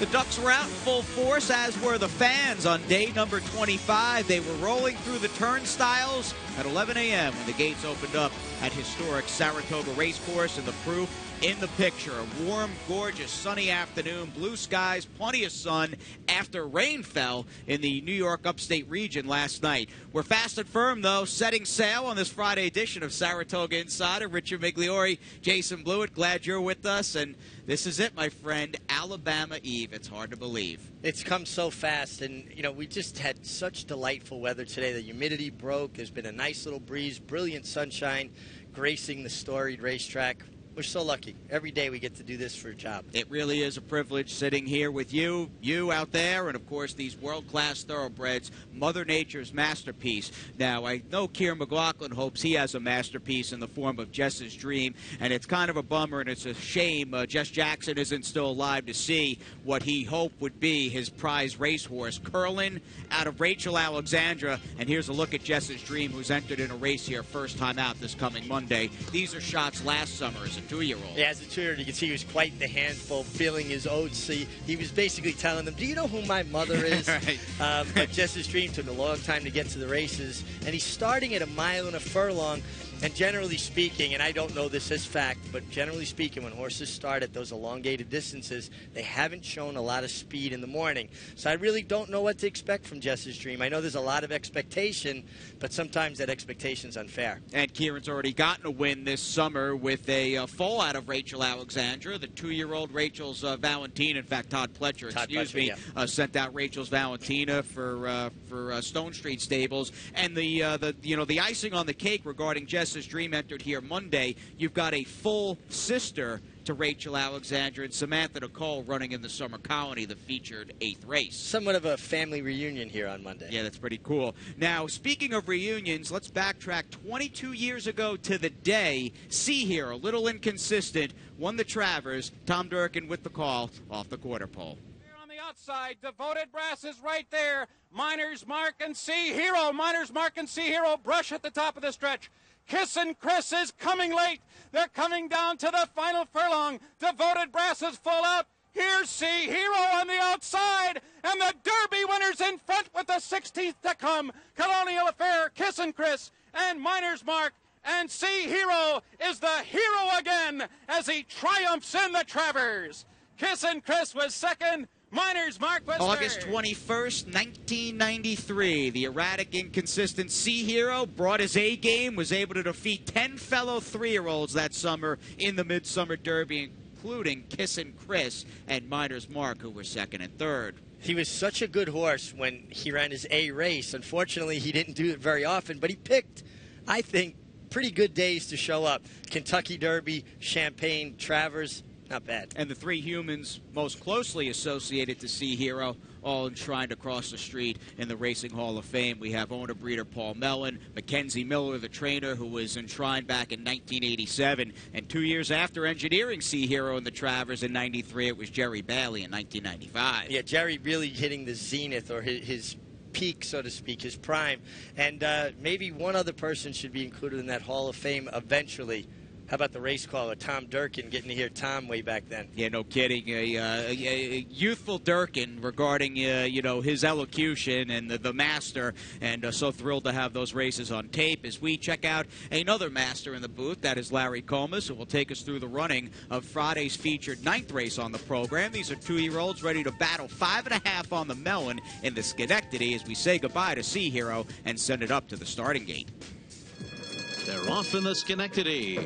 The Ducks were out in full force, as were the fans on day number 25. They were rolling through the turnstiles at 11 a.m. when the gates opened up at historic Saratoga Racecourse, and the proof in the picture. A warm, gorgeous, sunny afternoon, blue skies, plenty of sun after rain fell in the New York upstate region last night. We're fast and firm, though, setting sail on this Friday edition of Saratoga Insider. Richard Migliore, Jason Blewitt, glad you're with us. And this is it, my friend, Alabama Eve. It's hard to believe. It's come so fast, and, you know, we just had such delightful weather today. The humidity broke. There's been a nice little breeze, brilliant sunshine gracing the storied racetrack. We're so lucky. Every day we get to do this for a job. It really is a privilege sitting here with you out there, and, of course, these world-class thoroughbreds, Mother Nature's masterpiece. Now, I know Kieran McLaughlin hopes he has a masterpiece in the form of Jess's Dream, and it's kind of a bummer, and it's a shame Jess Jackson isn't still alive to see what he hoped would be his prize racehorse, Curlin, out of Rachel Alexandra. And here's a look at Jess's Dream, who's entered in a race here first time out this coming Monday. These are shots last summer as a 2-year-old. Yeah, as a 2-year-old, you can see he was quite the handful, feeling his oats. See, he was basically telling them, do you know who my mother is? Right. But Jess's Dream took a long time to get to the races, and he's starting at 1.5 miles. And generally speaking, and I don't know this as fact, but generally speaking, when horses start at those elongated distances, they haven't shown a lot of speed in the morning. So I really don't know what to expect from Jess's Dream. I know there's a lot of expectation, but sometimes that expectation's unfair. And Kieran's already gotten a win this summer with a fall out of Rachel Alexandra, the 2-year-old Rachel's Valentina. In fact, Todd Pletcher, sent out Rachel's Valentina for Stone Street Stables. And the icing on the cake regarding Jess's Dream entered here Monday. You've got a full sister to Rachel Alexandra and Samantha Nicole running in the Summer Colony, the featured 8th race. Somewhat of a family reunion here on Monday. Yeah, that's pretty cool. Now, speaking of reunions, let's backtrack 22 years ago to the day. See here, a little inconsistent, won the Travers. Tom Durkin with the call off the quarter pole. Outside, Devoted Brass is right there. Miners Mark and C Hero. Miners Mark and C Hero brush at the top of the stretch. Kiss and Chris is coming late. They're coming down to the final furlong. Devoted Brass is full out. Here's C Hero on the outside, and the Derby winners in front with the 16th to come. Colonial Affair, Kiss and Chris, and Miners Mark. And C Hero is the hero again as he triumphs in the Travers. Kiss and Chris was second. Miners Mark was August third. 21st, 1993. The erratic, inconsistent Sea Hero brought his A game, was able to defeat 10 fellow 3-year-olds that summer in the Midsummer Derby, including Kiss and Chris and Miners Mark, who were second and third. He was such a good horse when he ran his A race. Unfortunately, he didn't do it very often, but he picked, I think, pretty good days to show up. Kentucky Derby, Champaign, Travers. Not bad. And the 3 humans most closely associated to Sea Hero, all enshrined across the street in the Racing Hall of Fame. We have owner-breeder Paul Mellon, Mackenzie Miller, the trainer, who was enshrined back in 1987. And 2 years after engineering Sea Hero in the Travers in 93, it was Jerry Bailey in 1995. Yeah, Jerry really hitting the zenith, or his peak, so to speak, his prime. And maybe one other person should be included in that Hall of Fame eventually. How about the race caller, Tom Durkin, getting to hear Tom way back then? Yeah, no kidding. A youthful Durkin regarding, his elocution and the master, and so thrilled to have those races on tape as we check out another master in the booth. That is Larry Comas, who will take us through the running of Friday's featured 9th race on the program. These are 2-year-olds ready to battle 5.5 on the Mellon in the Schenectady as we say goodbye to Sea Hero and send it up to the starting gate. They're off in the Schenectady.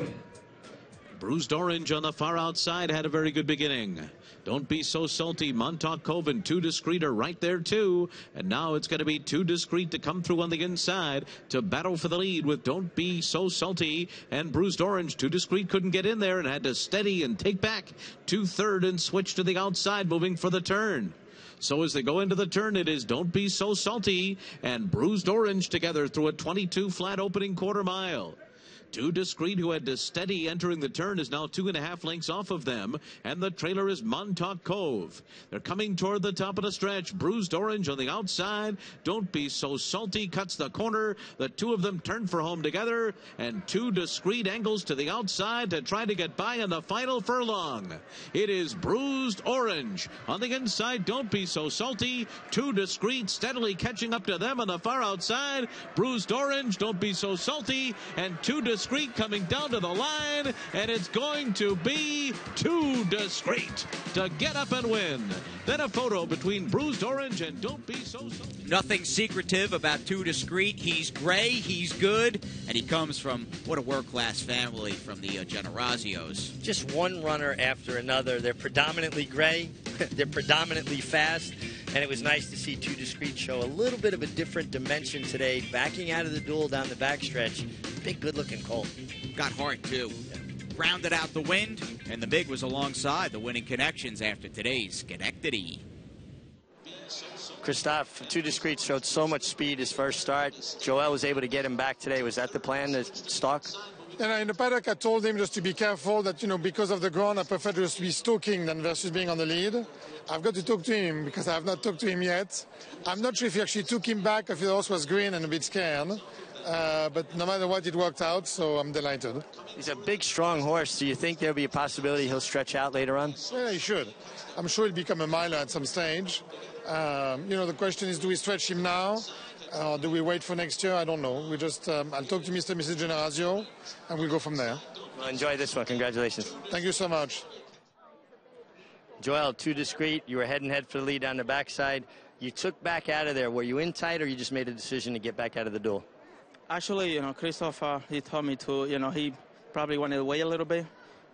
Bruised Orange on the far outside had a very good beginning. Don't Be So Salty, Montauk Coven, Too Discreet are right there too. And now it's going to be Too Discreet to come through on the inside to battle for the lead with Don't Be So Salty and Bruised Orange. Too Discreet couldn't get in there and had to steady and take back to third and switch to the outside, moving for the turn. So as they go into the turn, it is Don't Be So Salty and Bruised Orange together through a 22 flat opening quarter mile. Too Discreet, who had to steady entering the turn, is now 2.5 lengths off of them, and the trailer is Montauk Cove. They're coming toward the top of the stretch. Bruised Orange on the outside. Don't Be So Salty cuts the corner. The two of them turn for home together, and Too Discreet angles to the outside to try to get by in the final furlong. It is Bruised Orange on the inside. Don't Be So Salty. Too Discreet steadily catching up to them on the far outside. Bruised Orange, Don't Be So Salty, and Too Discreet coming down to the line, and it's going to be Too Discreet to get up and win. Then a photo between Bruised Orange and Don't Be So Salty. Nothing secretive about Too Discreet. He's gray, he's good, and he comes from what a world-class family from the Generazios. Just one runner after another. They're predominantly gray. They're predominantly fast. And it was nice to see Too Discreet show a little bit of a different dimension today, backing out of the duel down the backstretch. Big, good-looking colt. Got heart, too. Rounded out the wind, and the big was alongside the winning connections after today's Schenectady. Christophe, Too Discreet showed so much speed his first start. Joel was able to get him back today. Was that the plan, to stalk? And in the paddock, I told him just to be careful that, because of the ground, I prefer just to be stalking than versus being on the lead. I've got to talk to him because I have not talked to him yet. I'm not sure if he actually took him back, if the horse was green and a bit scared. But no matter what, it worked out, so I'm delighted. He's a big, strong horse. Do you think there'll be a possibility he'll stretch out later on? Yeah, he should. I'm sure he'll become a miler at some stage. The question is, do we stretch him now? Do we wait for next year? I don't know. We just, I'll talk to Mr. and Mrs. Generazio, and we'll go from there. Well, enjoy this one. Congratulations. Thank you so much. Joel, Too Discreet. You were head and head for the lead on the backside. You took back out of there. Were you in tight, or you just made a decision to get back out of the duel? Actually, Christophe, he told me to, he probably wanted to wait a little bit,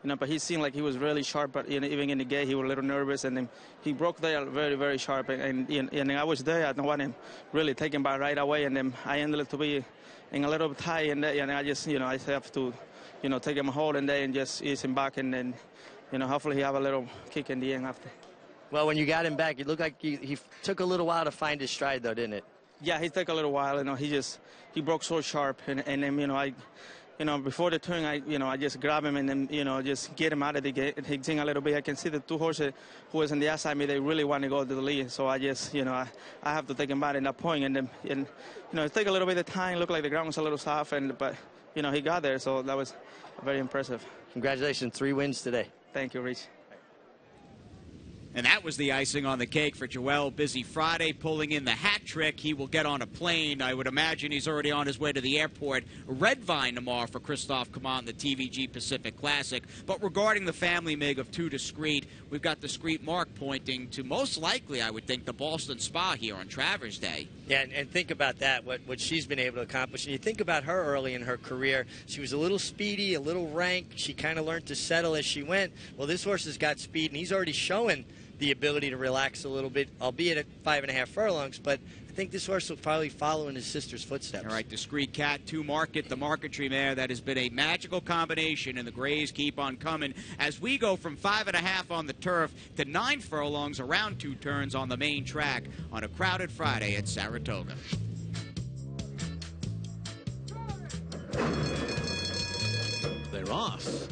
but he seemed like he was really sharp. But even in the gate, he was a little nervous, and then he broke there very, very sharp. And I was there. I don't want him really taken by right away, and then I ended up to be in a little tight, and I just, I have to, take him a hold in there and just ease him back, and then, hopefully he have a little kick in the end after. Well, when you got him back, it looked like he took a little while to find his stride, though, didn't it? Yeah, he took a little while. He broke so sharp, and then before the turn, I just grab him and then just get him out of the gate. He sing a little bit. I can see the two horses who was on the outside me. They really want to go to the lead, so I just I have to take him back at that point, and then it took a little bit of time. Looked like the ground was a little soft, but he got there, so that was very impressive. Congratulations, 3 wins today. Thank you, Rich. And that was the icing on the cake for Joel. Busy Friday, pulling in the hat trick. He will get on a plane. I would imagine he's already on his way to the airport. Red Vine tomorrow for Christophe Camon, the TVG Pacific Classic. But regarding the family, Mig, of Too Discreet, we've got Discreet Mark pointing to most likely, I would think, the Boston Spa here on Travers Day. Yeah, and think about that, what she's been able to accomplish. And you think about her early in her career. She was a little speedy, a little rank. She kind of learned to settle as she went. Well, this horse has got speed, and he's already showing the ability to relax a little bit, albeit at 5.5 furlongs, but I think this horse will probably follow in his sister's footsteps. All right, Discreet Cat, 2 Market, the marquetry mare. That has been a magical combination, and the Grays keep on coming as we go from 5.5 on the turf to 9 furlongs around 2 turns on the main track on a crowded Friday at Saratoga. They're off.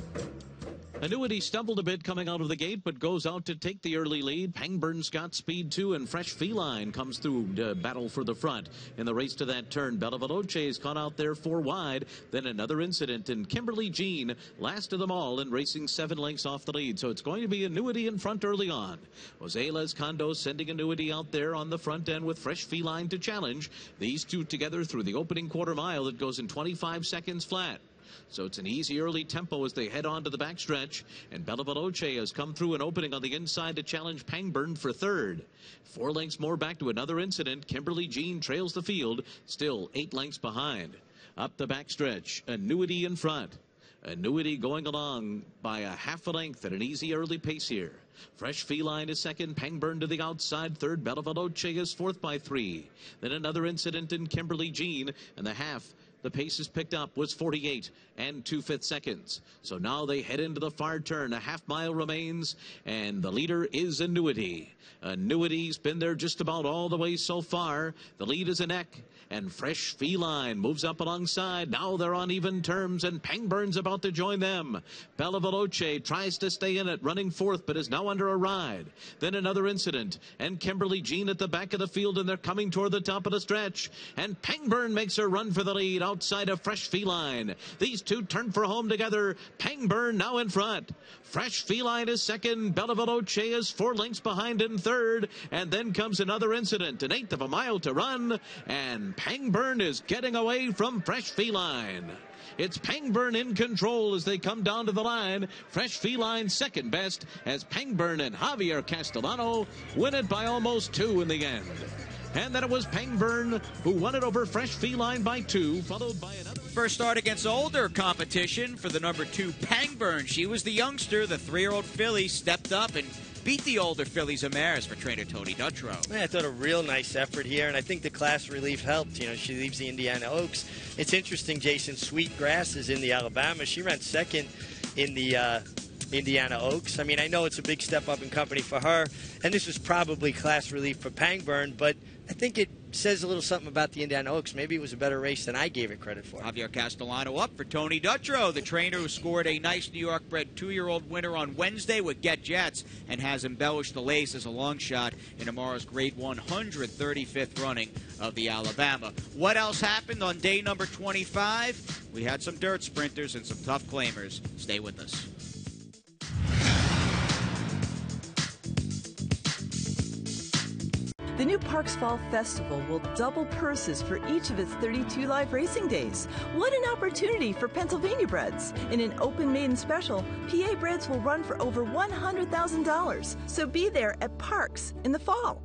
Annuity stumbled a bit coming out of the gate, but goes out to take the early lead. Pangburn's got speed, too, and Fresh Feline comes through to battle for the front. In the race to that turn, Bella Veloce's caught out there 4 wide. Then another incident, and Kimberly Jean, last of them all, and racing 7 lengths off the lead. So it's going to be Annuity in front early on. Jose Lescando sending Annuity out there on the front end with Fresh Feline to challenge. These two together through the opening quarter mile that goes in 25 seconds flat. So it's an easy early tempo as they head on to the backstretch. And Bella Veloce has come through an opening on the inside to challenge Pangburn for 3rd. 4 lengths more back to another incident. Kimberly Jean trails the field, still 8 lengths behind. Up the backstretch, Annuity in front. Annuity going along by a half a length at an easy early pace here. Fresh Feline is 2nd, Pangburn to the outside 3rd, Bella Veloce is 4th by 3. Then another incident in Kimberly Jean, and the half The pace is picked up, was 48 and 2/5 seconds. So now they head into the far turn. A half mile remains, and the leader is Annuity. Annuity's been there just about all the way so far. The lead is an Eck, and Fresh Feline moves up alongside. Now they're on even terms, and Pangburn's about to join them. Bella Veloce tries to stay in it, running fourth, but is now under a ride. Then another incident, and Kimberly Jean at the back of the field, and they're coming toward the top of the stretch. And Pangburn makes her run for the lead outside of Fresh Feline. These two turn for home together. Pangburn now in front. Fresh Feline is second. Bella Veloce is 4 lengths behind in third. And then comes another incident, an 1/8 of a mile to run. And Pangburn is getting away from Fresh Feline. It's Pangburn in control as they come down to the line. Fresh Feline second best as Pangburn and Javier Castellano win it by almost 2 in the end. And then it was Pangburn who won it over Fresh Feline by 2, followed by another. First start against older competition for the number 2 Pangburn. She was the youngster. The 3-year-old filly stepped up and beat the older fillies and mares for trainer Tony Dutrow. Yeah, I thought a real nice effort here, and I think the class relief helped. You know, she leaves the Indiana Oaks. It's interesting, Jason, Sweetgrass is in the Alabama. She ran second in the Indiana Oaks. I mean, I know it's a big step up in company for her, and this was probably class relief for Pangburn, but I think it says a little something about the Indiana Oaks. Maybe it was a better race than I gave it credit for. Javier Castellano up for Tony Dutrow, the trainer who scored a nice New York-bred 2-year-old winner on Wednesday with Get Jets and has embellished the lace as a long shot in tomorrow's Grade 135th running of the Alabama. What else happened on day number 25? We had some dirt sprinters and some tough claimers. Stay with us. The new Parks Fall Festival will double purses for each of its 32 live racing days. What an opportunity for Pennsylvania breds. In an open maiden special, PA breds will run for over $100,000. So be there at Parks in the fall.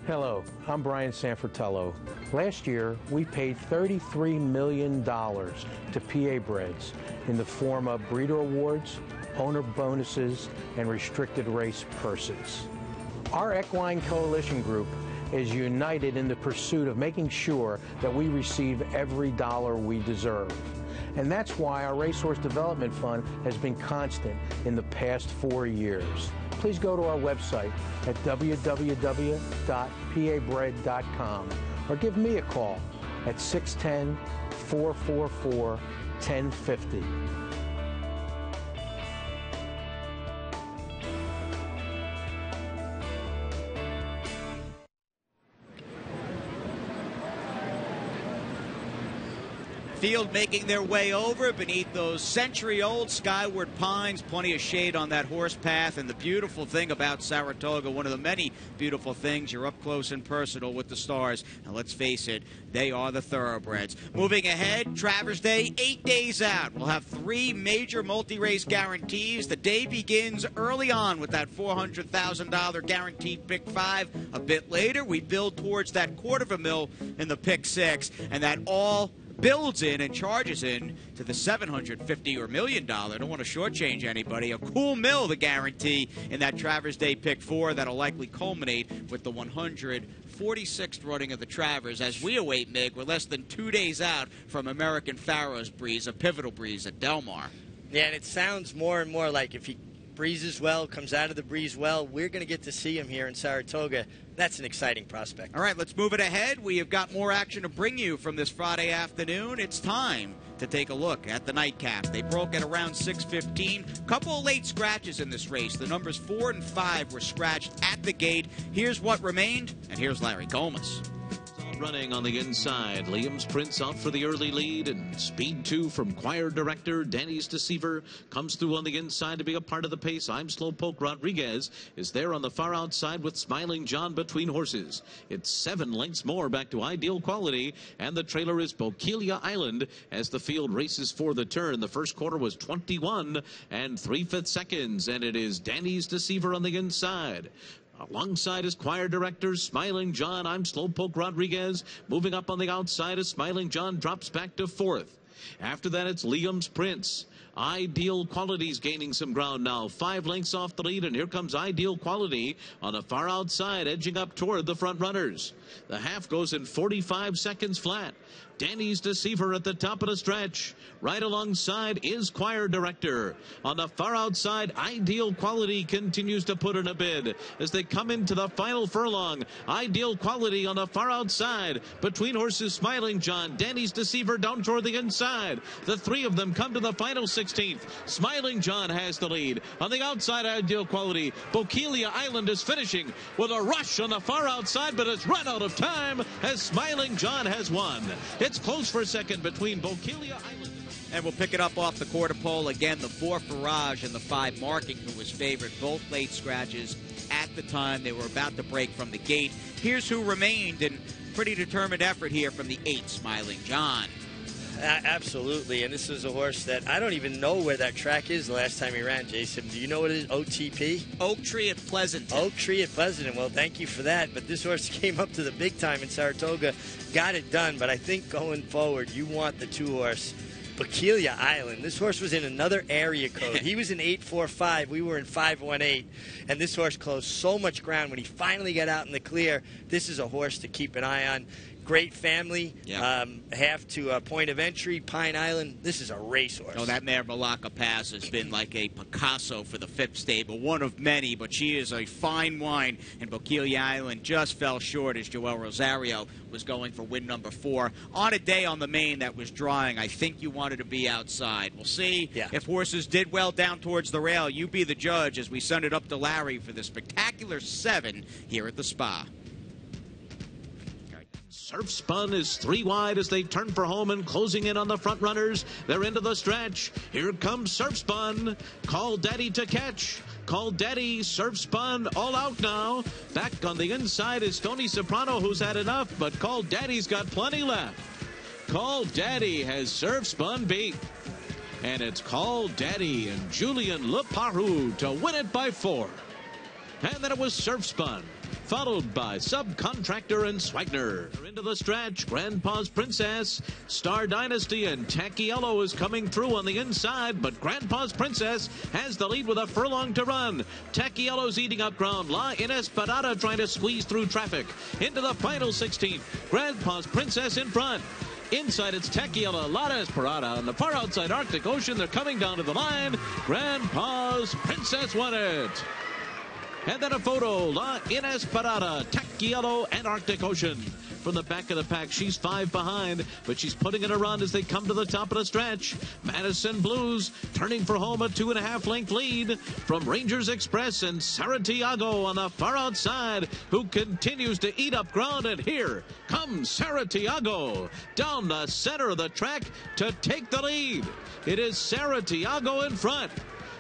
Hello, I'm Brian Sanfratello. Last year, we paid $33 million to PA breds in the form of breeder awards, owner bonuses, and restricted race purses. Our Equine Coalition Group is united in the pursuit of making sure that we receive every dollar we deserve. And that's why our Racehorse Development Fund has been constant in the past 4 years. Please go to our website at www.pabred.com or give me a call at 610-444-1050. Field making their way over beneath those century-old skyward pines. Plenty of shade on that horse path. And the beautiful thing about Saratoga, one of the many beautiful things, you're up close and personal with the stars. And let's face it, they are the thoroughbreds. Moving ahead, Travers Day, 8 days out. We'll have 3 major multi-race guarantees. The day begins early on with that $400,000 guaranteed pick 5. A bit later, we build towards that $250,000 in the pick 6. And that all builds in and charges in to the $750,000 or $1 million. Don't want to shortchange anybody. A cool mill, the guarantee in that Travers Day pick 4 that'll likely culminate with the 146th running of the Travers as we await, Mig. We're less than 2 days out from American Pharaoh's Breeze, a pivotal breeze at Del Mar. Yeah, and it sounds more and more like if he breezes well, comes out of the breeze well, we're going to get to see him here in Saratoga. That's an exciting prospect. All right, let's move it ahead. We have got more action to bring you from this Friday afternoon. It's time to take a look at the nightcaps. They broke at around 6:15. Couple of late scratches in this race. The numbers 4 and 5 were scratched at the gate. Here's what remained, and here's Larry Comas. Running on the inside, Liam's Prince out for the early lead, and Speed 2 from choir director Danny's Deceiver comes through on the inside to be a part of the pace. I'm Slowpoke Rodriguez is there on the far outside with Smiling John between horses. It's 7 lengths more back to ideal quality, and the trailer is Bokeelia Island as the field races for the turn. The first quarter was 21 and 3/5 seconds, and it is Danny's Deceiver on the inside. Alongside his choir directors, Smiling John, I'm Slowpoke Rodriguez. Moving up on the outside as Smiling John drops back to 4th. After that, it's Liam's Prince. Ideal Quality's gaining some ground now. 5 lengths off the lead, and here comes Ideal Quality on the far outside, edging up toward the front runners. The half goes in 45 seconds flat. Danny's Deceiver at the top of the stretch. Right alongside is Choir Director. On the far outside, Ideal Quality continues to put in a bid as they come into the final furlong. Ideal Quality on the far outside. Between horses Smiling John, Danny's Deceiver down toward the inside. The 3 of them come to the final 16th. Smiling John has the lead. On the outside, Ideal Quality. Bokeelia Island is finishing with a rush on the far outside, but it's run out of time as Smiling John has won. It's close for a second between Bokeelia Island. And we'll pick it up off the quarter pole again. The 4 Farage and the 5 Marking, who was favored, both late scratches at the time they were about to break from the gate. Here's who remained in pretty determined effort here from the 8 Smiling John. Absolutely, and this is a horse that I don't even know where that track is the last time he ran, Jason. Do you know what it is? OTP? Oak Tree at Pleasanton. Oak Tree at Pleasanton. Well, thank you for that. But this horse came up to the big time in Saratoga, got it done. But I think going forward, you want the 2-horse Bokeelia Island. This horse was in another area code. He was in 845. We were in 518. And this horse closed so much ground when he finally got out in the clear. This is a horse to keep an eye on. Great family, half to point of entry, Pine Island. This is a racehorse. Oh, that mare Malacca Pass has been like a Picasso for the Phipps stable, one of many, but she is a fine wine. And Bokeelia Island just fell short as Joel Rosario was going for win number 4. On a day on the main that was drying, I think you wanted to be outside. We'll see if horses did well down towards the rail. You be the judge as we send it up to Larry for the spectacular 7 here at the Spa. Surf Spun is 3 wide as they turn for home and closing in on the front runners. They're into the stretch. Here comes Surf Spun. Call Daddy to catch. Call Daddy. Surf Spun all out now. Back on the inside is Tony Soprano, who's had enough, but Call Daddy's got plenty left. Call Daddy has Surf Spun beat. And it's Call Daddy and Julian Leparoux to win it by 4. And then it was Surf Spun, followed by Subcontractor and Swagner. Into the stretch, Grandpa's Princess, Star Dynasty, and Tacchiello is coming through on the inside, but Grandpa's Princess has the lead with a furlong to run. Tacchiello's eating up ground. La Inesperada trying to squeeze through traffic. Into the final 16th, Grandpa's Princess in front. Inside, it's Tacchiello, La Inesperada. On the far outside, Arctic Ocean, they're coming down to the line. Grandpa's Princess won it. And then a photo, La Inesperada, Tacchiello, and Arctic Ocean. From the back of the pack, she's 5 behind, but she's putting in a run as they come to the top of the stretch. Madison Blues turning for home, a 2.5 length lead from Rangers Express and Saratoga on the far outside, who continues to eat up ground. And here comes Saratoga down the center of the track to take the lead. It is Saratoga in front.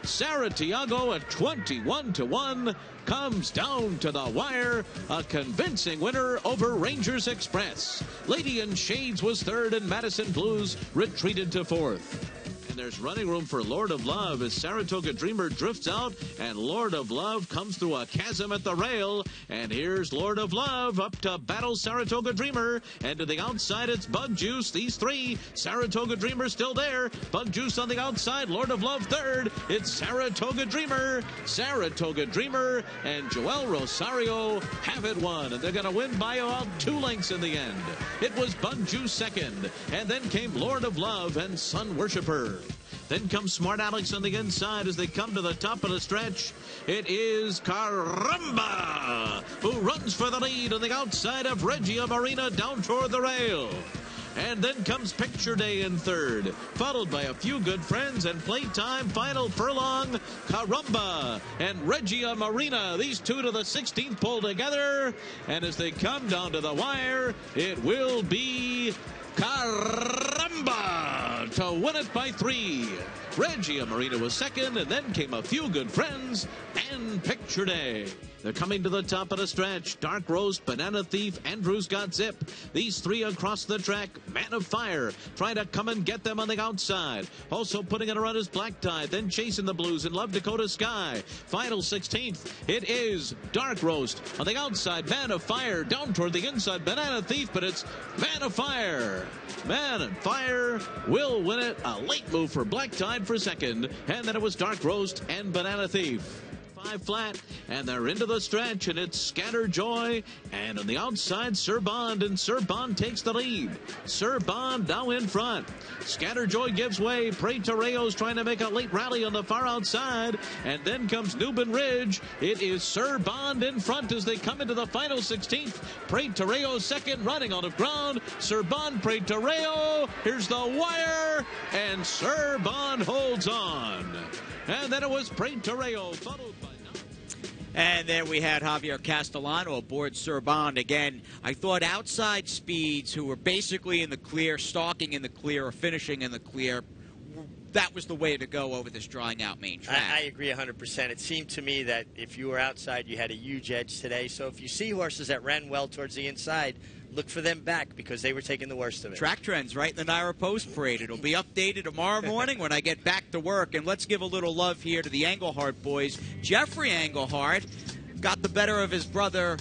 Saratoga at 21-1 comes down to the wire, a convincing winner over Rangers Express. Lady in Shades was 3rd, and Madison Blues retreated to 4th. And there's running room for Lord of Love as Saratoga Dreamer drifts out, and Lord of Love comes through a chasm at the rail. And here's Lord of Love up to battle Saratoga Dreamer, and to the outside it's Bug Juice. These 3, Saratoga Dreamer still there. Bug Juice on the outside, Lord of Love 3rd. It's Saratoga Dreamer, and Joel Rosario have it won, and they're going to win by about 2 lengths in the end. It was Bug Juice 2nd, and then came Lord of Love and Sun Worshipper. Then comes Smart Alex on the inside as they come to the top of the stretch. It is Caramba, who runs for the lead on the outside of Regia Marina down toward the rail. And then comes Picture Day in 3rd, followed by A Few Good Friends and Playtime Final Furlong, Caramba and Regia Marina. These 2 to the 16th pole together. And as they come down to the wire, it will be Caramba to win it by 3. Regia Marina was 2nd, and then came A Few Good Friends and Picture Day. They're coming to the top of the stretch. Dark Roast, Banana Thief, Andrew's Got Zip. These three across the track. Man of Fire trying to come and get them on the outside. Also putting it around is Black Tide, then chasing the Blues and Love Dakota Sky. Final 16th, it is Dark Roast on the outside. Man of Fire down toward the inside. Banana Thief, but it's Man of Fire. Man of Fire will win it. A late move for Black Tide for second, and then it was Dark Roast and Banana Thief. 5 flat, and they're into the stretch, and it's Scatter Joy, and on the outside, Sir Bond, and Sir Bond takes the lead. Sir Bond now in front. Scatter Joy gives way. Pre Torreo's trying to make a late rally on the far outside, and then comes Newbin Ridge. It is Sir Bond in front as they come into the final 16th. Pre Torreo's second, running out of ground. Sir Bond, Pre Torreo, here's the wire, and Sir Bond holds on. And then it was Pre Torreo, followed by... And then we had Javier Castellano aboard Sir Bond. Again, I thought outside speeds who were basically in the clear, stalking in the clear, or finishing in the clear, that was the way to go over this drying out main track. I agree 100%. It seemed to me that if you were outside, you had a huge edge today. So if you see horses that ran well towards the inside, look for them back because they were taking the worst of it. Track Trends right in the Naira Post Parade. It'll be updated tomorrow morning when I get back to work. And let's give a little love here to the Englehart boys. Jeffrey Englehart got the better of his brother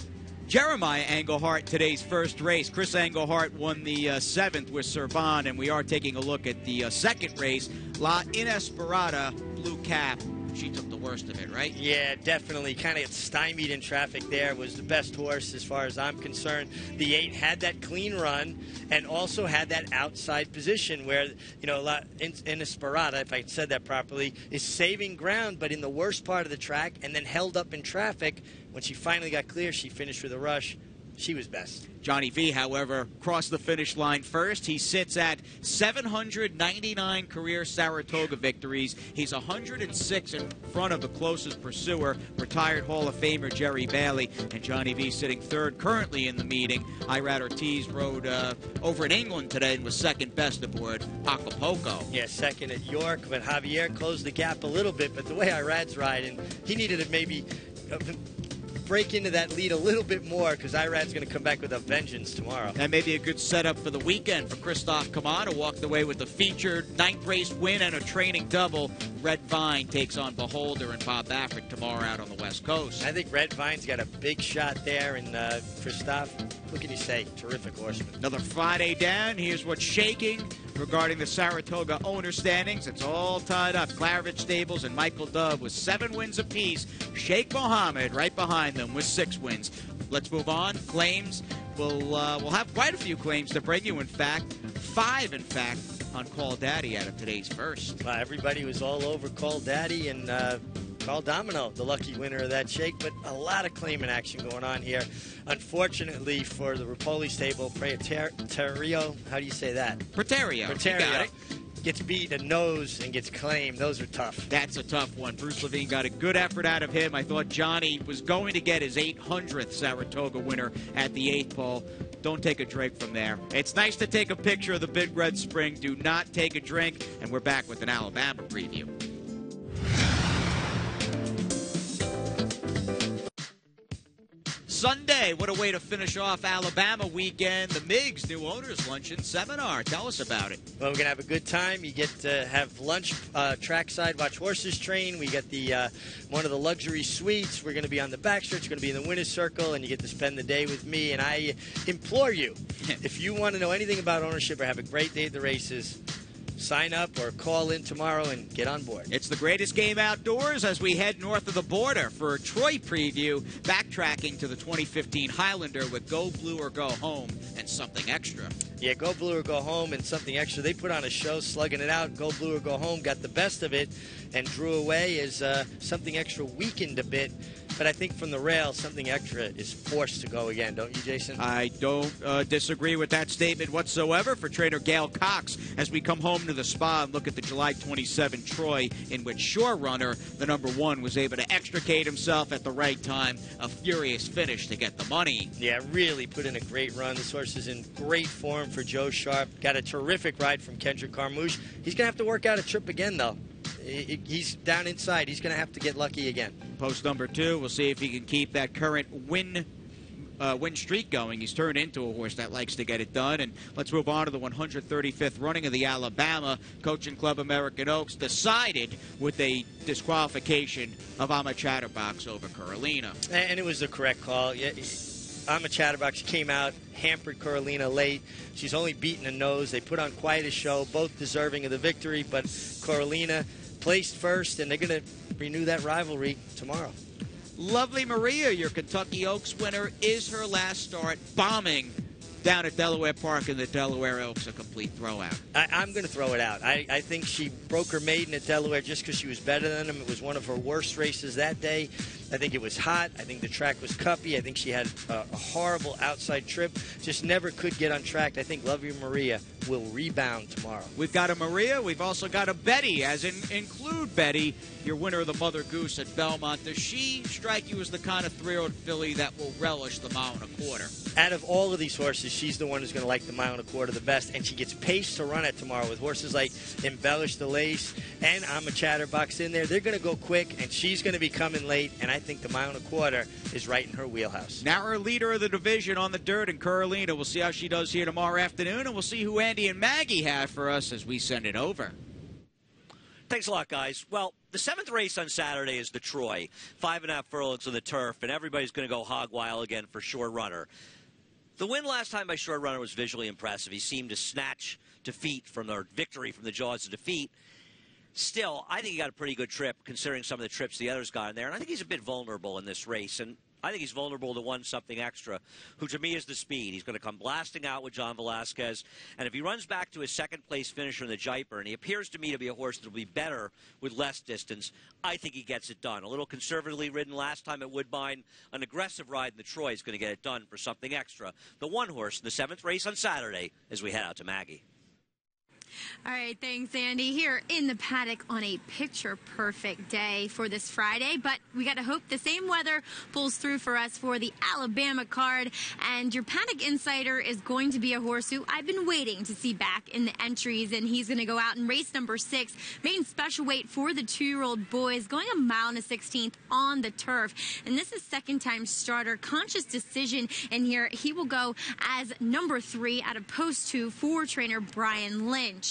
Jeremiah Englehart today's first race. Chris Englehart won the 7th with Sir Bond, and we are taking a look at the second race. La Inesperada, Blue Cap. She took the worst of it, right? Yeah, definitely. Kind of stymied in traffic there. Was the best horse as far as I'm concerned. The 8 had that clean run and also had that outside position where, you know, Inesperada, if I said that properly, is saving ground, but in the worst part of the track and then held up in traffic. When she finally got clear, she finished with a rush. She was best. Johnny V, however, crossed the finish line first. He sits at 799 career Saratoga victories. He's 106 in front of the closest pursuer, retired Hall of Famer Jerry Bailey. And Johnny V sitting third currently in the meeting. Irad Ortiz rode over in England today and was second best aboard Acapulco. Yeah, second at York, but Javier closed the gap a little bit. But the way Irad's riding, he needed to maybe break into that lead a little bit more because Irad's going to come back with a vengeance tomorrow. And maybe a good setup for the weekend for Christoph Kaman, who walked away with a featured 9th race win and a training double. Red Vine takes on Beholder and Bob Baffert tomorrow out on the West Coast. I think Red Vine's got a big shot there, and Christoph, what can you say? Terrific horseman. Another Friday down. Here's what's shaking regarding the Saratoga owner standings. It's all tied up. Claridge Stables and Michael Dove with 7 wins apiece. Sheikh Mohammed right behind them with 6 wins. Let's move on. Claims. We'll have quite a few claims to bring you, in fact. 5, in fact, on Call Daddy out of today's first. Everybody was all over Call Daddy and Carl Domino, the lucky winner of that shake, but a lot of claimant action going on here. Unfortunately for the Rapoli stable, Preterio, how do you say that? Preterio. You got it. Gets beat a nose and gets claimed. Those are tough. That's a tough one. Bruce Levine got a good effort out of him. I thought Johnny was going to get his 800th Saratoga winner at the 8th pole. Don't take a drink from there. It's nice to take a picture of the Big Red Spring. Do not take a drink. And we're back with an Alabama preview. Sunday, what a way to finish off Alabama weekend. The Miggs New Owners Luncheon Seminar. Tell us about it. Well, we're going to have a good time. You get to have lunch trackside, watch horses train. We got the one of the luxury suites. We're going to be on the backstretch. We're going to be in the winner's circle, and you get to spend the day with me. And I implore you, if you want to know anything about ownership or have a great day at the races, sign up or call in tomorrow and get on board. It's the greatest game outdoors as we head north of the border for a Troy preview, backtracking to the 2015 Highlander with Go Blue or Go Home and Something Extra. Yeah, Go Blue or Go Home and Something Extra. They put on a show, slugging it out. Go Blue or Go Home got the best of it and drew away as Something Extra weakened a bit. But I think from the rail, Something Extra is forced to go again, don't you, Jason? I don't disagree with that statement whatsoever for trainer Gail Cox as we come home to the spa and look at the July 27 Troy, in which Shore Runner, the #1, was able to extricate himself at the right time. A furious finish to get the money. Yeah, really put in a great run. This horse is in great form for Joe Sharp. Got a terrific ride from Kendrick Carmouche. He's going to have to work out a trip again, though. He's down inside. He's going to have to get lucky again. post number 2. We'll see if he can keep that current win streak going. He's turned into a horse that likes to get it done. And let's move on to the 135th running of the Alabama. Coaching Club American Oaks decided with a disqualification of Ama Chatterbox over Carolina. And it was the correct call. Ama Chatterbox came out, hampered Carolina late. She's only beaten a nose. They put on quite a show, both deserving of the victory, but Carolina placed first, and they're going to renew that rivalry tomorrow. Lovely Maria, your Kentucky Oaks winner, is her last start, bombing down at Delaware Park, and the Delaware Oaks a complete throwout. I'm going to throw it out. I think she broke her maiden at Delaware just because she was better than him. It was one of her worst races that day. I think it was hot. I think the track was cuppy. I think she had a horrible outside trip. Just never could get on track. I think Lovely Maria will rebound tomorrow. We've got a Maria. We've also got a Betty, as in include Betty, your winner of the Mother Goose at Belmont. Does she strike you as the kind of 3-year-old filly that will relish the 1.25 miles? Out of all of these horses, she's the one who's going to like the 1.25 miles the best, and she gets paced to run it tomorrow with horses like Embellish the Lace and Ama Chatterbox in there. They're going to go quick, and she's going to be coming late, and I think the 1.25 miles is right in her wheelhouse. Now her leader of the division on the dirt in Carolina. We'll see how she does here tomorrow afternoon, and we'll see who Andy and Maggie have for us as we send it over. Thanks a lot, guys. Well, the 7th race on Saturday is the Troy. 5.5 furlongs on the turf, and everybody's going to go hog wild again for Short Runner. The win last time by Short Runner was visually impressive. He seemed to snatch defeat from the victory from the jaws of defeat. Still, I think he got a pretty good trip considering some of the trips the others got in there, and I think he's a bit vulnerable in this race. And I think he's vulnerable to one something extra, who to me is the speed. He's going to come blasting out with John Velasquez. And if he runs back to his second-place finisher in the Jaipur, and he appears to me to be a horse that will be better with less distance, I think he gets it done. A little conservatively ridden last time at Woodbine. An aggressive ride in the Troy is going to get it done for something extra. The one horse in the 7th race on Saturday as we head out to Maggie. All right, thanks, Andy. Here in the paddock on a picture-perfect day for this Friday, but we got to hope the same weather pulls through for us for the Alabama card. And your paddock insider is going to be a horse who I've been waiting to see back in the entries, and he's going to go out in race number 6, main special weight for the 2-year-old boys, going 1 1/16 on the turf. And this is second-time starter, Conscious Decision, and here he will go as number 3 out of post 2 for trainer Brian Lynch.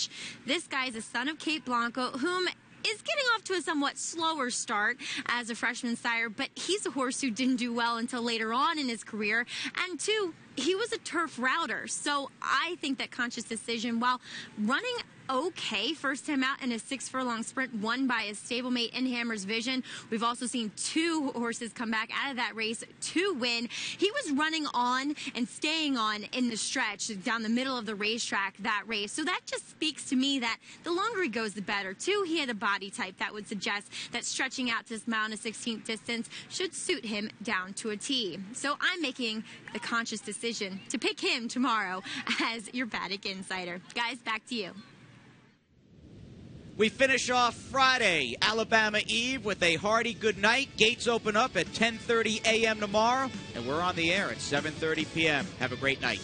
This guy is a son of Kate Blanco, whom is getting off to a somewhat slower start as a freshman sire, but he's a horse who didn't do well until later on in his career. And 2, he was a turf router. So I think that Conscious Decision, while running okay first time out in a 6-furlong sprint won by his stablemate in Hammer's Vision. We've also seen 2 horses come back out of that race to win. He was running on and staying on in the stretch down the middle of the racetrack that race. So that just speaks to me that the longer he goes, the better. 2, he had a body type that would suggest that stretching out to this 1 1/16 distance should suit him down to a T. So I'm making the conscious decision to pick him tomorrow as your paddock insider. Guys, back to you. We finish off Friday, Alabama Eve, with a hearty good night. Gates open up at 10:30 a.m. tomorrow, and we're on the air at 7:30 p.m. Have a great night.